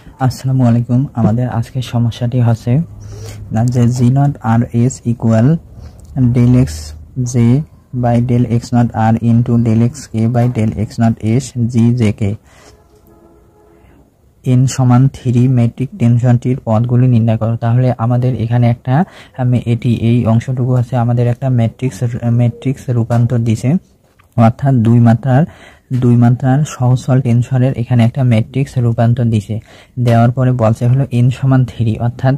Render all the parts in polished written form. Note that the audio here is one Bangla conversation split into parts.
আসসালামু আলাইকুম। আমাদের আজকের সমস্যাটি হচ্ছে যে g not R s equal del x J by del x not r into del x K by del x not S G J K n সমান 3 মেট্রিক টেনশনটির পদগুলি নির্ণয় করো। তাহলে আমাদের এখানে একটা এটি এই অংশটুকু আছে আমাদের একটা ম্যাট্রিক্স রূপান্তর দিছে, অর্থাৎ দুই মাত্রার সহজসরল টেনশনের এখানে একটা ম্যাট্রিক্স রূপান্তর দিছে। দেওয়ার পরে বলছে হলো n সমান 3, অর্থাৎ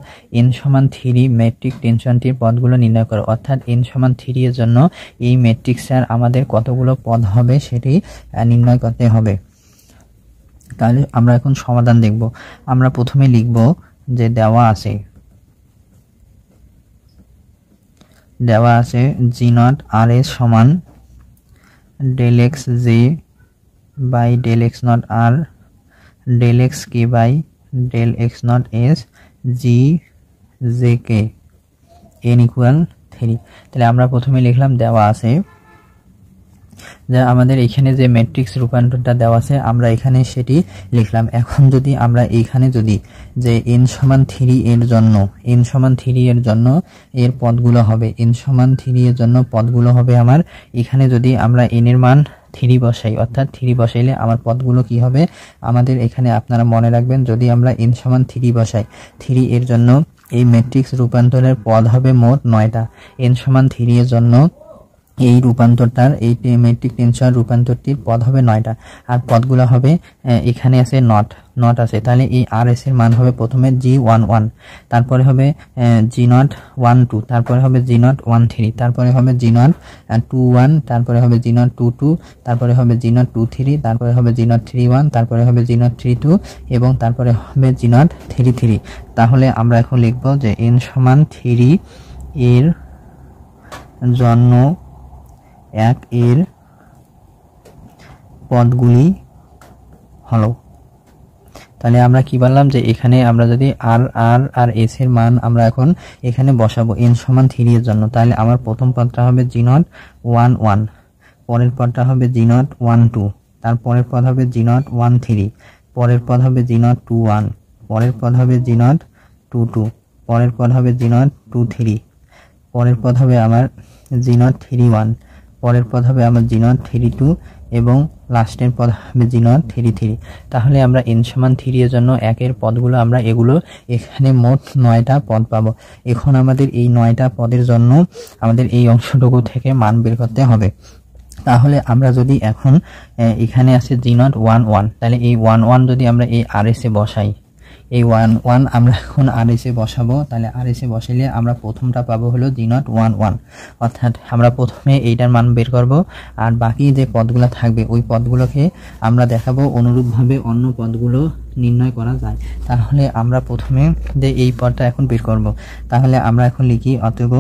n সমান 3 মেট্রিক টেনশনটির পদগুলো নির্ণয় করো। অর্থাৎ n সমান 3 এর জন্য এই ম্যাট্রিক্সের আমাদের কতগুলো পদ হবে সেটি নির্ণয় করতে হবে। তাহলে আমরা এখন সমাধান দেখব। আমরা প্রথমে লিখব যে দেওয়া আছে জি নট আর এস সমান del x J by del x not R del x K by del x not S G J K N equal 3। তাহলে আমরা প্রথমে লিখলাম দেওয়া আছে যে আমাদের এখানে যে ম্যাট্রিক্স রূপান্তরটা দেওয়া আছে আমরা এখানে সেটি লিখলাম। এখন যদি আমরা এইখানে যদি যে n সমান 3 এর জন্য এর পদগুলো হবে n সমান 3 এর জন্য পদগুলো হবে আমার এখানে যদি আমরা n এর মান 3 বসাই, অর্থাৎ 3 বসাইলে আমার পদগুলো কি হবে আমাদের এখানে আপনারা মনে রাখবেন, যদি আমরা n সমান 3 বসাই 3 এর জন্য এই ম্যাট্রিক্স রূপান্তরের পদ হবে মোট 9টা। n সমান 3 এর জন্য এই রূপান্তরটার এই ম্যাট্রিক টেনশন রূপান্তরটির পদ হবে 9টা, আর পদগুলো হবে এখানে আছে নট আছে। তাহলে এই আর এস এর মান হবে প্রথমে G11, তারপরে হবে G012, তারপরে হবে G013, তারপরে হবে G021, তারপরে হবে G022, তারপরে হবে G023, তারপরে হবে G031, তারপরে হবে G032 এবং তারপরে হবে G033। তাহলে আমরা এখন লিখব যে n সমান 3 এর জন্য 1 এর পদগুলি হলো। তাহলে আমরা কি বললাম যে এখানে আমরা যদি আর এস এর মান আমরা এখন এখানে বসাবো n সমান 3 এর জন্য। তাহলে আমার প্রথম পদটা হবে G011, পরের পদটা হবে G012, তারপরের পদ হবে G013, পরের পদ হবে G021, পরের পদ হবে G022, পরের পদ হবে G023, পরের পদ হবে আমার G031, পরের পদ হবে আমার G032 এবং লাস্টের পদ হবে G033। তাহলে আমরা n সমান 3 এর জন্য 1 এর পদগুলো আমরা এগুলো এখানে মোট 9টা পদ পাবো। এখন আমাদের এই 9টা পদের জন্য আমাদের এই অংশটুকু থেকে মান বের করতে হবে। তাহলে আমরা যদি এখন এখানে আছে G011, তাহলে এই 11 যদি আমরা এই আর এস এ বসাই, এই 11 আমরা এখন আর এস এ বসাবো। তাহলে আর এস এ বসাইলে আমরা প্রথমটা পাবো হলো G011, অর্থাৎ আমরা প্রথমে এইটার মান বের করব আর বাকি যে পদগুলো থাকবে ওই পদগুলোকে আমরা দেখাবো অনুরূপভাবে অন্য পদগুলো নির্ণয় করা যায়। তাহলে আমরা প্রথমে যে এই পদটা এখন বের করব। তাহলে আমরা এখন লিখি অতএব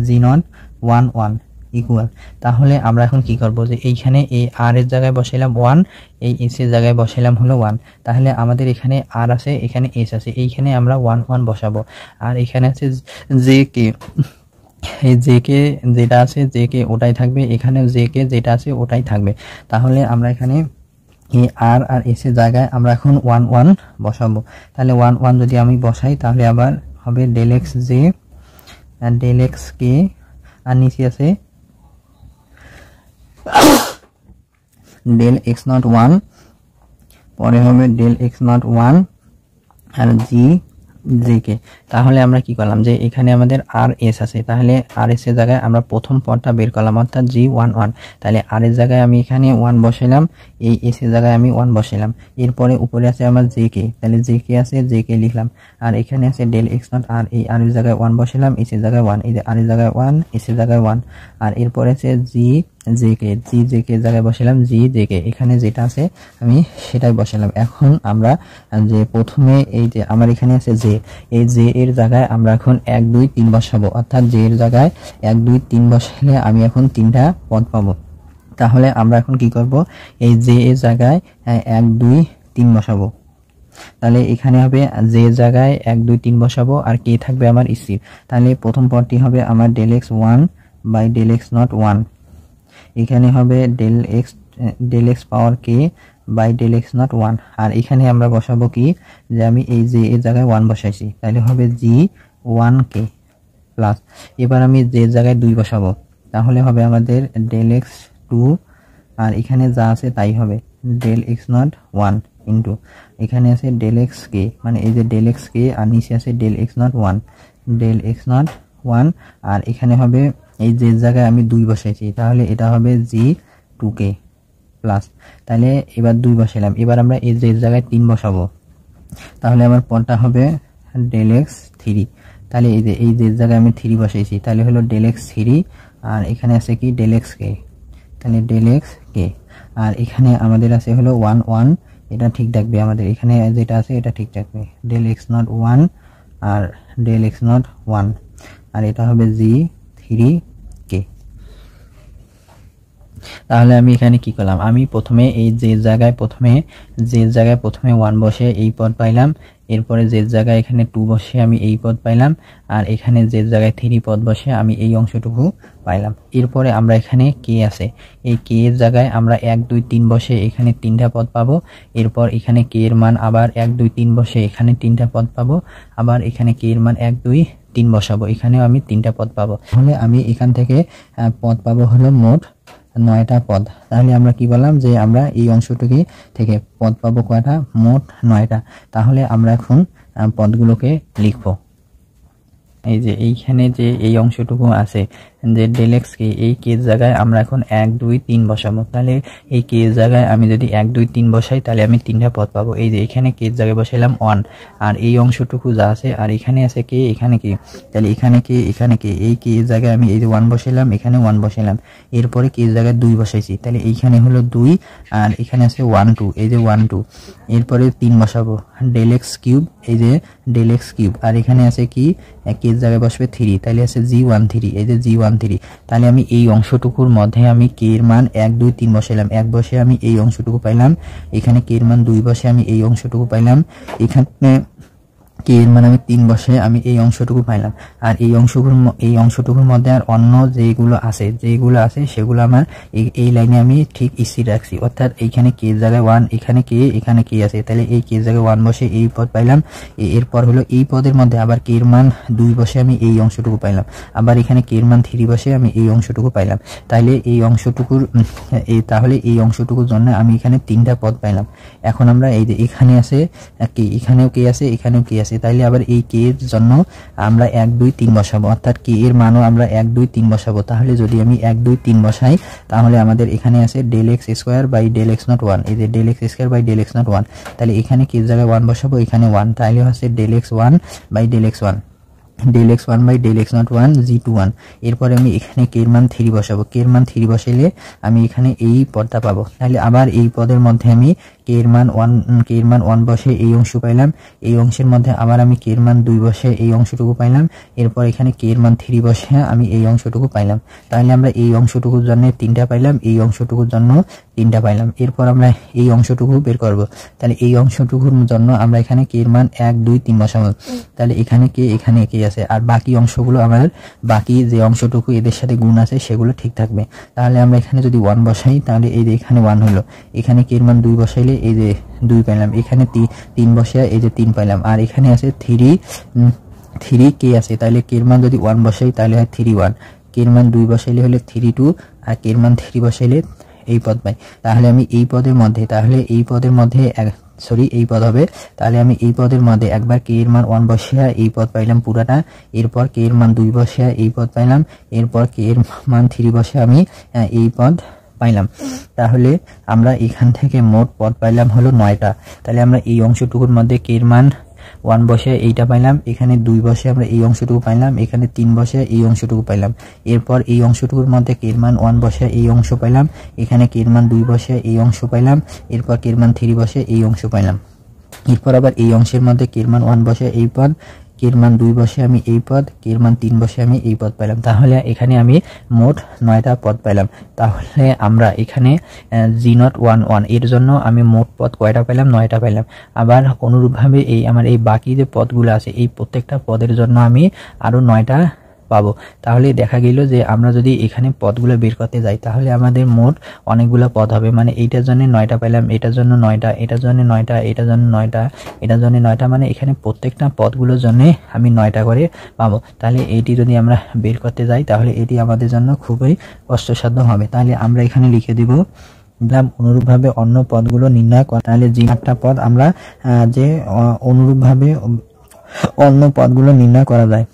G011 ইকুয়াল, তাহলে আমরা এখন কি করব যে এইখানে এই আর এর জায়গায় বসাইলাম 1, এই এস এর জায়গায় বসাইলাম হলো 1। তাহলে আমাদের এখানে আর আছে এখানে এস আছে, এইখানে আমরা 1 বসাবো। আর এখানে আছে জে কে, এই জে কে যেটা আছে জে কে ওটাই থাকবে, এখানে জে কে যেটা আছে ওটাই থাকবে। তাহলে আমরা এখানে এই আর এস এর জায়গায় আমরা এখন 1 বসাবো। তাহলে 1 যদি আমি বসাই তাহলে আবার হবে ডেল এক্স জে আর ডেল এক্স কে, আর নিচে আছে ডেল এক্স নট 1, পরে হবে ডেল এক্স নট 1 আর জি জে কে। তাহলে আমরা কি করলাম যে এখানে আমাদের আর এস আছে, তাহলে আর এস এর জায়গায় আমরা প্রথম পদটা বের করলাম অর্থাৎ G11। তাহলে আর এর জায়গায় আমি এখানে 1 বসাইলাম, এই এস এর জায়গায় আমি 1 বসাইলাম। এরপরে উপরে আছে আমার জে কে, তাহলে জে কে আছে জে কে লিখলাম। আর এখানে আছে ডেল এক্স নট আর, এই আর এর জায়গায় 1 বসাইলাম, এস এর জায়গায় 1, এই যে আর এর জায়গায় 1, এস এর জায়গায় 1। আর এরপরে আছে জি জে কে জায়গায় বসালাম জি জে কে, এখানে যেটা আছে আমি সেটাই বসালাম। এখন আমরা যে প্রথমে এই যে আমার এখানে আছে জে, এই জে এর জায়গায় আমরা এখন 1 2 3 বসাবো, অর্থাৎ জে এর জায়গায় 1 2 3 বসালে আমি এখন 3টা পদ পাবো। তাহলে আমরা এখন কি করব এই জে এর জায়গায় 1 2 3 বসাবো। তাহলে এখানে হবে জে এর জায়গায় 1 2 3 বসাবো আর কে থাকবে আমার স্থির। তাহলে প্রথম পদটি হবে আমার del X 1 by del x naught 1, এখানে হবে del X power K by del x naught 1 আর এখানে আমরা বসাবো কি যে আমি এই যে এর জায়গায় 1 বসাইছি তাহলে হবে জি 1k প্লাস এবার আমি যে জায়গায় 2 বসাবো তাহলে হবে আমাদের ডেল এক্স 2 আর এখানে যা আছে তাই হবে ডেল এক্স নট 1 ইনটু এখানে আছে ডেল এক্স কে মানে এই যে ডেল এক্স কে আর নিচে আছে del x naught 1 del x naught 1 আর এখানে হবে এই যে জায়গায় আমি 2 বসাইছি তাহলে এটা হবে জি 2k প্লাস তাহলে এবার 2 বসাইলাম এবার আমরা এই যে জায়গায় 3 বসাবো তাহলে আমার পদটা হবে ডেল এক্স 3 তাহলে এই যে জায়গায় আমি 3 বসাইছি তাহলে হলো ডেল এক্স 3 আর এখানে আছে কি ডেল এক্স কে তাহলে ডেল এক্স কে আর এখানে আমাদের আছে হলো 1 1 এটা ঠিক থাকবে আমাদের এখানে যেটা আছে এটা ঠিক থাকবে ডেল এক্স নট 1 আর ডেল এক্স নট 1 আর এটা হবে জি 3k তাহলে আমি এখানে কি করলাম আমি প্রথমে এই যে জায়গায় প্রথমে 1 বসে এই পদ পাইলাম এরপরে যে জায়গায় এখানে 2 বসে আমি এই পদ পাইলাম আর এখানে যে জায়গায় 3 পদ বসে আমি এই অংশটুকু পাইলাম এরপরে আমরা এখানে কে আছে এই কে এর জায়গায় আমরা 1 2 3 বসে এখানে 3টা পদ পাবো এরপর এখানে কে এর মান আবার 1 2 3 বসে এখানে 3টা পদ পাবো আবার এখানে কে এর মান 1 2 3 বসাবো এখানেও আমি 3টা পদ পাবো তাহলে আমি এখান থেকে পদ পাবো হলো মোট 9টা পদ তাহলে আমরা কি বললাম যে আমরা এই অংশটুকু থেকে পদ পাবো কয়টা মোট 9টা তাহলে আমরা এখন পদগুলোকে লিখব এই যে এইখানে যে এই অংশটুকু আছে যে ডেল এক্স কে এই কে জায়গায় আমরা এখন 1 2 3 বসাবো তাহলে এই কে জায়গায় আমি যদি 1 2 3 বসাই তাহলে আমি 3টা পদ পাবো এই যে এখানে কে জায়গায় বসাইলাম 1 আর এই অংশটুকু যা আছে আর এখানে আছে কে এখানে কে তাহলে এখানে কে এই কে জায়গায় আমি এই যে 1 বসাইলাম এখানে 1 বসাইলাম এরপরে কে জায়গায় 2 বসাইছি তাহলে এইখানে হলো 2 আর এখানে আছে 1 2 এই যে 1 2 এরপরে 3 বসাবো ডেল এক্স কিউব এই যে ডেল এক্স কিউব আর এখানে আছে কি কে জায়গায় বসবে 3 তাহলে আছে জি 1 3 এই যে জি 1 3 তাহলে আমি এই অংশটুকুর মধ্যে আমি কে এর মান 1 2 3 বসাইলাম 1 বসে আমি এই অংশটুকু পাইলাম এখানে কে এর মান 2 বসে আমি এই অংশটুকু পাইলাম এখানে কে এর মান আমি 3 বসে আমি এই অংশটুকু পাইলাম আর এই অংশটুকুর মধ্যে আর অন্য যেগুলো আছে সেগুলো আমার এই লাইনে আমি ঠিক স্থির রাখছি অর্থাৎ এইখানে কে জায়গায় 1 এখানে কে আছে তাহলে এই কে জায়গায় 1 বসে এই পদ পাইলাম এরপর হলো এই পদের মধ্যে আবার কে এর মান 2 বসে আমি এই অংশটুকু পাইলাম আবার এখানে কে এর মান 3 বসে আমি এই অংশটুকু পাইলাম তাহলে এই অংশটুকুর জন্য আমি এখানে 3টা পদ পাইলাম এখন আমরা এই যে এখানে আছে কে এখানেও কে আছে এখানেও কে আছে তাইলে আবার এই কে এর জন্য আমরা 1 2 3 বসাবো অর্থাৎ কে এর মানও আমরা 1 2 3 বসাবো তাহলে যদি আমি 1 2 3 বসাই তাহলে আমাদের এখানে আছে del X square by del x naught 1 এই যে del X square by del x naught 1 তাহলে এখানে কে এর জায়গায় 1 বসাবো এখানে 1 তাহলে হচ্ছে del X 1 by del X 1 del X 1 by del x naught 1 G 2 1 এরপরে আমি এখানে কে এর মান 3 বসাবো কে এর মান 3 বসাইলে আমি এখানে এই পদটা পাবো তাহলে আবার এই পদের মধ্যে আমি কে এর মান 1 বসে এই অংশ পাইলাম এই অংশের মধ্যে আবার আমি কে এর মান 2 বসে এই অংশটুকু পাইলাম এরপর এখানে কে এর মান 3 বসে আমি এই অংশটুকু পাইলাম তাহলে আমরা এই অংশটুকুর জন্য 3টা পাইলাম এই অংশটুকুর জন্য 3টা পাইলাম এরপর আমরা এই অংশটুকু বের করব তাহলে এই অংশটুকুর জন্য আমরা এখানে কে এর মান 1 2 3 বসাবো তাহলে এখানে কে আছে আর বাকি অংশগুলো আমাদের বাকি যে অংশটুকু এদের সাথে গুণ আছে সেগুলো ঠিক থাকবে তাহলে আমরা এখানে যদি 1 বসাই তাহলে এই যে এখানে 1 হলো এখানে কে এর মান 2 বসাইলে এই যে 2 পাইলাম এখানে 3 বসে এই যে 3 পাইলাম আর এখানে আছে 3 কে আছে তাহলে কে এর মান যদি 1 বসাই তাহলে হয় 3 1 কে এর মান 2 বসাইলে হলে 3 2 আর কে এর মান 3 বসাইলে এই পদ পাই তাহলে আমি এই পদের মধ্যে এই পদ হবে তাহলে আমি এই পদের মধ্যে একবার কে এর মান 1 বসিয়ে এই পদ পাইলাম পুরাটা এরপর কে এর মান 2 বসিয়ে এই পদ পাইলাম এরপর কে এর মান 3 বসে আমি এই পদ পাইলাম তাহলে আমরা এখান থেকে মোট পদ পাইলাম হলো 9টা তাহলে আমরা এই অংশটুকুর মধ্যে কে এর মান 1 বসে এইটা পাইলাম এখানে 2 বসে আমরা এই অংশটুকু পাইলাম এখানে 3 বসে এই অংশটুকু পাইলাম এরপর এই অংশটুকুর মধ্যে কে এর মান 1 বসে এই অংশ পাইলাম এখানে কে এর মান 2 বসে এই অংশ পাইলাম এরপর কে এর মান 3 বসে এই অংশ পাইলাম এরপর আবার এই অংশের মধ্যে কে এর মান 1 বসে এই পদ কে এর মান 2 বসে আমি এই পদ কে এর মান 3 বসে আমি এই পদ পাইলাম তাহলে এখানে আমি মোট 9টা পদ পাইলাম তাহলে আমরা এখানে জি0 1 1 এর জন্য আমি মোট পদ কয়টা পাইলাম 9টা পাইলাম আবার অনুরূপভাবে এই আমার এই বাকি যে পদগুলো আছে এই প্রত্যেকটা পদের জন্য আমি আরো 9টা পাবো। তাহলে দেখা গেল যে আমরা যদি এখানে পদগুলো বের করতে যাই তাহলে আমাদের মোট অনেকগুলো পদ হবে, মানে এইটার জন্য 9টা পেলাম, এটার জন্য 9টা, এটার জন্য 9টা, এটার জন্য 9টা, এটার জন্য 9টা, মানে এখানে প্রত্যেকটা পদগুলোর জন্য আমি 9টা করে পাবো। তাহলে এইটি যদি আমরা বের করতে যাই তাহলে এটি আমাদের জন্য খুবই কষ্টসাধ্য হবে। তাহলে আমরা এখানে লিখে দিব অনুরূপভাবে অন্য পদগুলো নির্ণয় করা। তাহলে যে 8টা পদ আমরা যে অনুরূপভাবে অন্য পদগুলো নির্ণয় করা যায়।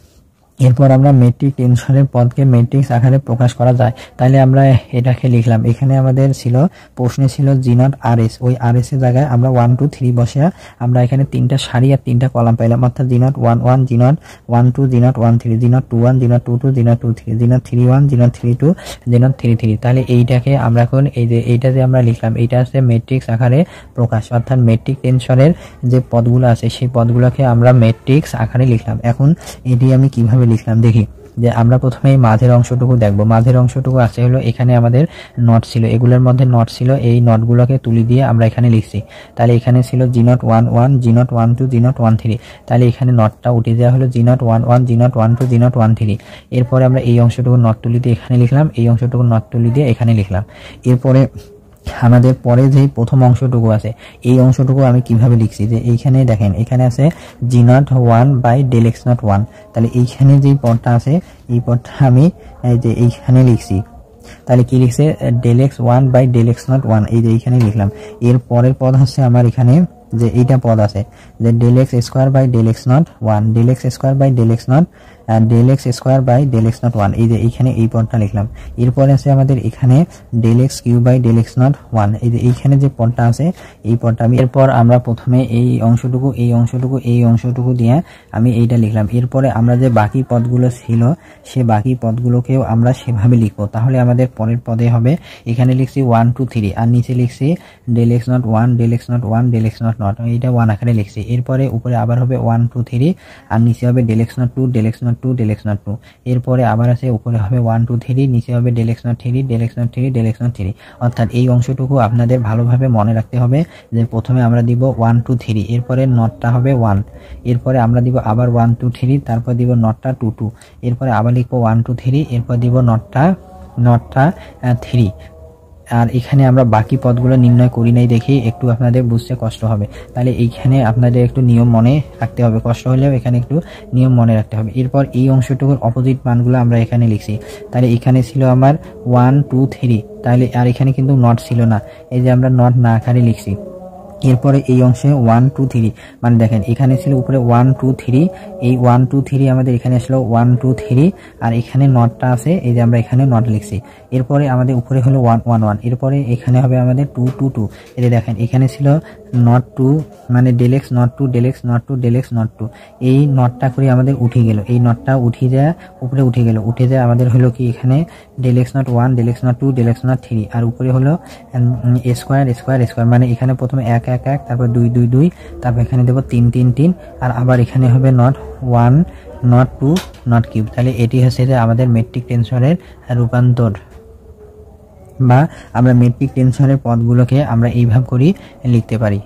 এরপর আমরা মেট্রিক টেনশনের পদকে ম্যাট্রিক্স আকারে প্রকাশ করা যায়। তাহলে আমরা এটাকে লিখলাম, এখানে আমাদের ছিল প্রশ্নে ছিল G0 RS, ওই RS এর জায়গায় আমরা 1 2 3 বসে আমরা এখানে 3টা সারি আর 3টা কলাম পাইলাম, অর্থাৎ G0 1 1, G0 1 2, G0 1 3, G0 2 1, G0 2 2, G0 2 3, G0 3 1, G0 3 2, G0 3 3। তাহলে এইটাকে আমরা এখন এইটা যে আমরা লিখলাম এটা আছে ম্যাট্রিক্স আকারে প্রকাশ, অর্থাৎ মেট্রিক টেনশনের যে পদগুলো আছে সেই পদগুলোকে আমরা ম্যাট্রিক্স আকারে লিখলাম। এখন এটি আমি কিভাবে লিখলাম দেখি, যে আমরা প্রথমে এই মাঝের অংশটুকু দেখব। মাঝের অংশটুকু আছে হলো এখানে আমাদের নট ছিল, এগুলোর মধ্যে নট ছিল, এই নটগুলোকে তুলে দিয়ে আমরা এখানে লিখছি। তাহলে এখানে ছিল G0 1 1, G0 1 2, G0 1 3, তাহলে এখানে নটটা উঠে দেওয়া হলো G0 1 1, G0 1 2, G0 1 3। এরপরে আমরা এই অংশটুকু নট তুলে দিয়ে এখানে লিখলাম, এই অংশটুকু নট তুলে দিয়ে এখানে লিখলাম। এরপরে আমাদের পরে যে প্রথম অংশটুকু আছে এই অংশটুকু আমি কিভাবে লিখছি, যে এইখানে দেখেন এখানে আছে G0 1 by del x naught 1, তাহলে এইখানে যে পদটা আছে এই পদটা আমি এই যে এইখানে লিখছি। তাহলে কি লিখছে del x 1 by del x naught 1, এই যে এইখানে লিখলাম। এর পরের পদ হচ্ছে আমার এখানে যে এইটা পদ আছে যে del x square by del x naught 1, del x square by del x naught del x square by del x naught 1, এই যে এইখানে এই পদটা লিখলাম। এরপরে আছে আমাদের এখানে del x cube by del x naught 1, এই যে এইখানে যে পদটা আছে এই পদটা আমি এরপর আমরা প্রথমে এই অংশটুকু দিয়ে আমি এইটা লিখলাম। এরপরে আমরা যে বাকি পদগুলো ছিল সে বাকি পদগুলোকেও আমরা সেভাবে লিখবো। তাহলে আমাদের পরের পদে হবে এখানে লিখছি 1 2 3 আর নিচে লিখছি del x naught 1, del x naught 1, del x naught naught, এইটা 1 আকারে লিখছি। এরপরে উপরে আবার হবে 1 2 3 আর নিচে হবে del x naught 2, del x naught 2, del x naught 2। এরপরে আবার আছে উপরে হবে 1 2 3, নিচে হবে del x naught 3, del x naught 3, del x naught 3। অর্থাৎ এই অংশটুকু আপনাদের ভালোভাবে মনে রাখতে হবে যে প্রথমে আমরা দিব 1 2 3, এরপরে নটটা হবে 1, এরপরে আমরা দিব আবার 1 2 3, তারপর দিব নটটা 2 2, এরপরে আবার লিখবো 1 2 3, এরপর দিব নটটা 3। আর এখানে আমরা বাকি পদগুলো নির্ণয় করি নাই দেখি একটু আপনাদের বুঝতে কষ্ট হবে, তাহলে এইখানে আপনাদের একটু নিয়ম মনে রাখতে হবে, কষ্ট হলেও এখানে একটু নিয়ম মনে রাখতে হবে। এরপর এই অংশটুকুর অপোজিট মানগুলো আমরা এখানে লিখছি। তাহলে এখানে ছিল আমার 1 2 3, তাহলে আর এখানে কিন্তু নট ছিল না, এই যে আমরা নট না আকারে লিখছি। এরপরে এই অংশে 1 2 3, মানে দেখেন এখানে ছিল উপরে 1 2 3, এই 1 2 3 আমাদের এখানে আসলো 1 2 3 আর এখানে নটটা আছে, এই যে আমরা এখানে নট লিখছি। এরপরে আমাদের উপরে হলো 1 1 1, এরপরে এখানে হবে আমাদের 2 2 2, এই যে দেখেন এখানে ছিল নট 2 মানে del x naught 2, del x naught 2, del x naught 2, এই নটটা করে আমাদের উঠে গেল, এই নটটা উঠে যায় উপরে উঠে গেল, উঠে যায় আমাদের হলো কি এখানে del x naught 1, del x naught 2, del x naught 3 আর উপরে হলো স্কয়ার স্কয়ার স্কয়ার, মানে এখানে প্রথমে 1 1 1, তারপর 2 2 2, তারপর এখানে দেব 3 3 3 আর আবার এখানে হবে নট 1 নট 2 নট কিউব। তাহলে এটি হচ্ছে যে আমাদের মেট্রিক টেনশনের রূপান্তর, বা আমরা মেট্রিক টেনশনের পদগুলোকে আমরা এইভাবে করে লিখতে পারি।